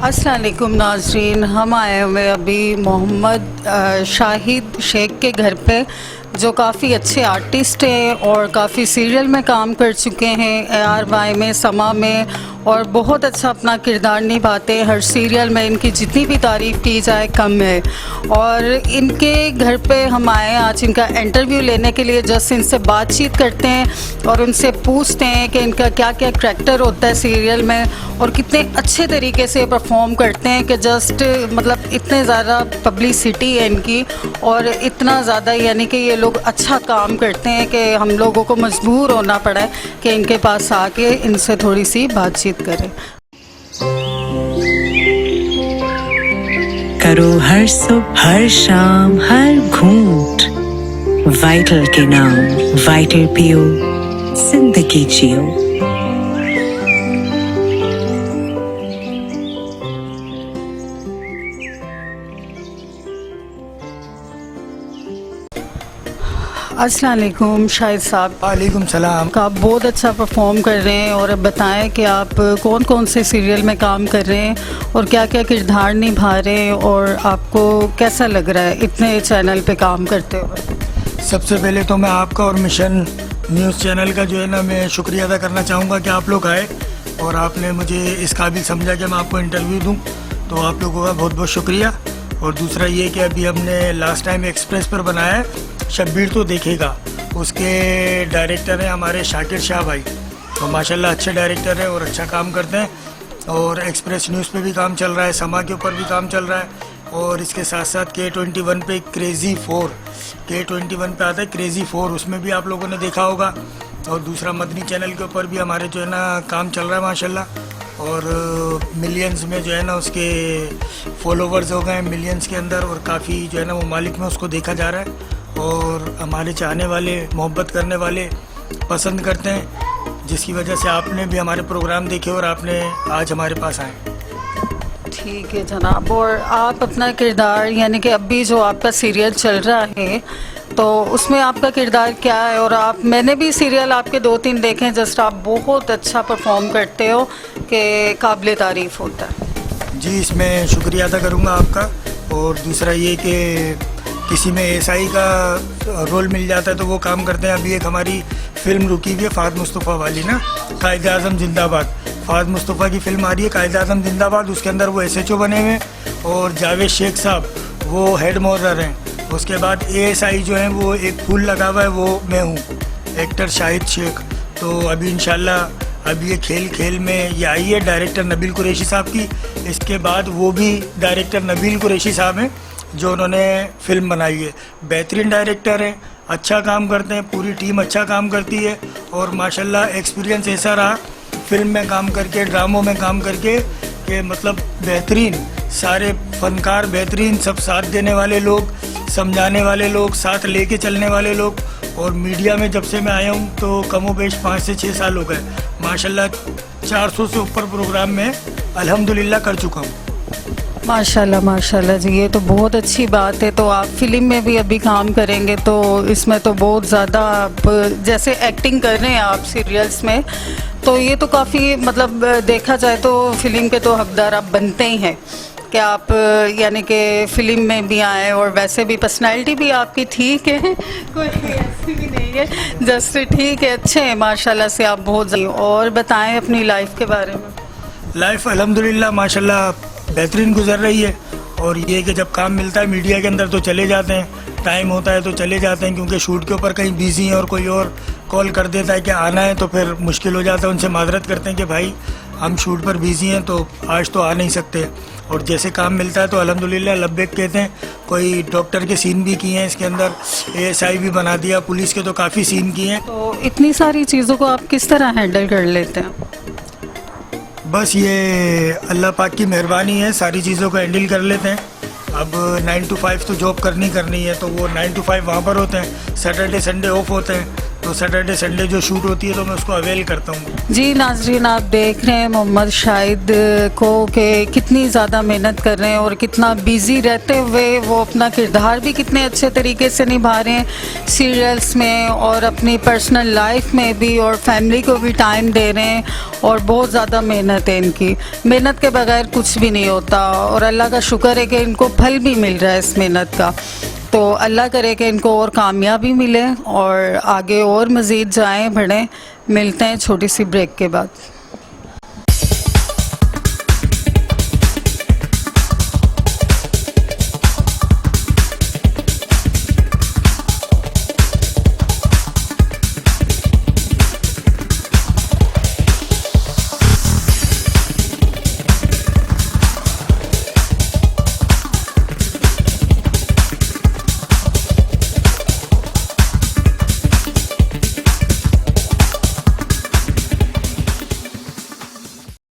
अस्सलाम वालेकुम नाज़रीन, हम आए हुए अभी मोहम्मद शाहिद शेख के घर पे, जो काफ़ी अच्छे आर्टिस्ट हैं और काफ़ी सीरियल में काम कर चुके हैं, ARY में, समा में, और बहुत अच्छा अपना किरदार निभाते हैं हर सीरियल में। इनकी जितनी भी तारीफ़ की जाए कम है। और इनके घर पे हम आए आज इनका इंटरव्यू लेने के लिए। जस्ट इनसे बातचीत करते हैं और उनसे पूछते हैं कि इनका क्या क्या करैक्टर होता है सीरियल में और कितने अच्छे तरीके से परफॉर्म करते हैं कि जस्ट मतलब इतने ज़्यादा पब्लिसिटी है इनकी और इतना ज़्यादा यानी कि ये लोग अच्छा काम करते हैं कि हम लोगों को मजबूर होना पड़ा है कि इनके पास आके इनसे थोड़ी सी बातचीत करें। करो हर सुबह हर शाम हर घूंट वाइटल के नाम, वाइटल पियो, जिंदगी जियो। अस्सलाम वालेकुम शाहिद साहब। वालेकुम सलाम। आप बहुत अच्छा परफॉर्म कर रहे हैं और अब बताएं कि आप कौन कौन से सीरियल में काम कर रहे हैं और क्या क्या किरदार निभा रहे हैं और आपको कैसा लग रहा है इतने चैनल पे काम करते हुए। सबसे पहले तो मैं आपका और मिशन न्यूज़ चैनल का जो है ना मैं शुक्रिया अदा करना चाहूँगा कि आप लोग आए और आपने मुझे इस काबिल समझा कि मैं आपको इंटरव्यू दूँ, तो आप लोगों का बहुत बहुत शुक्रिया। और दूसरा ये कि अभी हमने लास्ट टाइम एक्सप्रेस पर बनाया है, शब्बीर तो देखेगा, उसके डायरेक्टर हैं हमारे शाकिर शाह भाई, तो माशाल्लाह अच्छे डायरेक्टर हैं और अच्छा काम करते हैं। और एक्सप्रेस न्यूज़ पे भी काम चल रहा है, समा के ऊपर भी काम चल रहा है और इसके साथ साथ K21 पे क्रेज़ी 4, K21 पे आता है क्रेज़ी 4, उसमें भी आप लोगों ने देखा होगा। और दूसरा मदनी चैनल के ऊपर भी हमारे जो है ना काम चल रहा है माशाल्लाह, और मिलियंस में जो है ना उसके फॉलोवर्स हो गए मिलियंस के अंदर, और काफ़ी जो है ना ममालिक में उसको देखा जा रहा है और हमारे चाहने वाले, मोहब्बत करने वाले पसंद करते हैं, जिसकी वजह से आपने भी हमारे प्रोग्राम देखे और आपने आज हमारे पास आए। ठीक है जनाब। और आप अपना किरदार यानी कि अभी जो आपका सीरियल चल रहा है तो उसमें आपका किरदार क्या है? और आप, मैंने भी सीरियल आपके 2-3 देखे हैं, जस्ट आप बहुत अच्छा परफॉर्म करते हो कि काबिल तारीफ़ होता है। जी, इसमें शुक्रिया अदा करूँगा आपका। और दूसरा ये कि किसी में SI का रोल मिल जाता है तो वो काम करते हैं। अभी एक हमारी फिल्म रुकी हुई है फ़ाद मुस्तफ़ा वाली ना, कायदे आज़म जिंदाबाद, फ़ाद मुस्तफ़ा की फिल्म आ रही है कायदे आज़म जिंदाबाद, उसके अंदर वो SHO बने हुए हैं और जावेद शेख साहब वो हेड मॉडर हैं। उसके बाद ASI जो है वो एक फूल लगा हुआ है, वो मैं हूँ, एक्टर शाहिद शेख। तो अभी इंशाल्लाह अभी ये खेल में ये आई है डायरेक्टर नबील कुरैशी साहब की, इसके बाद वो भी डायरेक्टर नबील कुरैशी साहब हैं जो उन्होंने फिल्म बनाई है। बेहतरीन डायरेक्टर हैं, अच्छा काम करते हैं, पूरी टीम अच्छा काम करती है और माशाल्लाह एक्सपीरियंस ऐसा रहा फिल्म में काम करके, ड्रामों में काम करके कि मतलब बेहतरीन, सारे फनकार बेहतरीन, सब साथ देने वाले लोग, समझाने वाले लोग, साथ लेके चलने वाले लोग। और मीडिया में जब से मैं आया हूँ तो कमोबेश 5 से 6 साल हो गए माशाल्लाह, 400 से ऊपर प्रोग्राम में अल्हम्दुलिल्लाह कर चुका हूँ। माशाल्लाह माशाल्लाह जी, ये तो बहुत अच्छी बात है। तो आप फिल्म में भी अभी काम करेंगे तो इसमें तो बहुत ज़्यादा आप जैसे एक्टिंग कर रहे हैं आप सीरियल्स में, तो ये तो काफ़ी मतलब देखा जाए तो फिल्म के तो हकदार आप बनते ही हैं कि आप यानी कि फ़िल्म में भी आए और वैसे भी पर्सनैलिटी भी आपकी ठीक है, कोई ऐसी भी नहीं है, जस्ट ठीक है, अच्छे हैं माशाल्लाह से आप बहुत। और बताएं अपनी लाइफ के बारे में। लाइफ अल्हम्दुलिल्लाह माशाल्लाह बेहतरीन गुजर रही है। और ये कि जब काम मिलता है मीडिया के अंदर तो चले जाते हैं, टाइम होता है तो चले जाते हैं, क्योंकि शूट के ऊपर कहीं बिजी हैं और कोई और कॉल कर देता है कि आना है तो फिर मुश्किल हो जाता है। उनसे माजरत करते हैं कि भाई हम शूट पर बिजी हैं तो आज तो आ नहीं सकते। और जैसे काम मिलता है तो अल्हम्दुलिल्लाह लब्बैक कहते हैं। कोई डॉक्टर के सीन भी किए हैं इसके अंदर, ASI भी बना दिया, पुलिस के तो काफ़ी सीन किए हैं। तो इतनी सारी चीज़ों को आप किस तरह हैंडल कर लेते हैं? बस ये अल्लाह पाक की मेहरबानी है, सारी चीज़ों को हैंडल कर लेते हैं। अब 9 to 5 तो जॉब करनी है, तो वो 9 to 5 वहाँ पर होते हैं, सैटरडे संडे ऑफ होते हैं, तो सैटरडे संडे जो शूट होती है तो मैं उसको अवेल करता हूँ। जी नाजरीन, आप देख रहे हैं मोहम्मद शाहिद को कि कितनी ज़्यादा मेहनत कर रहे हैं और कितना बिज़ी रहते हुए वो अपना किरदार भी कितने अच्छे तरीके से निभा रहे हैं सीरियल्स में और अपनी पर्सनल लाइफ में भी, और फैमिली को भी टाइम दे रहे हैं। और बहुत ज़्यादा मेहनत है इनकी, मेहनत के बगैर कुछ भी नहीं होता, और अल्लाह का शुक्र है कि इनको फल भी मिल रहा है इस मेहनत का। तो अल्लाह करे कि इनको और कामयाबी मिले और आगे और मज़ीद जाएं बढ़ें। मिलते हैं छोटी सी ब्रेक के बाद।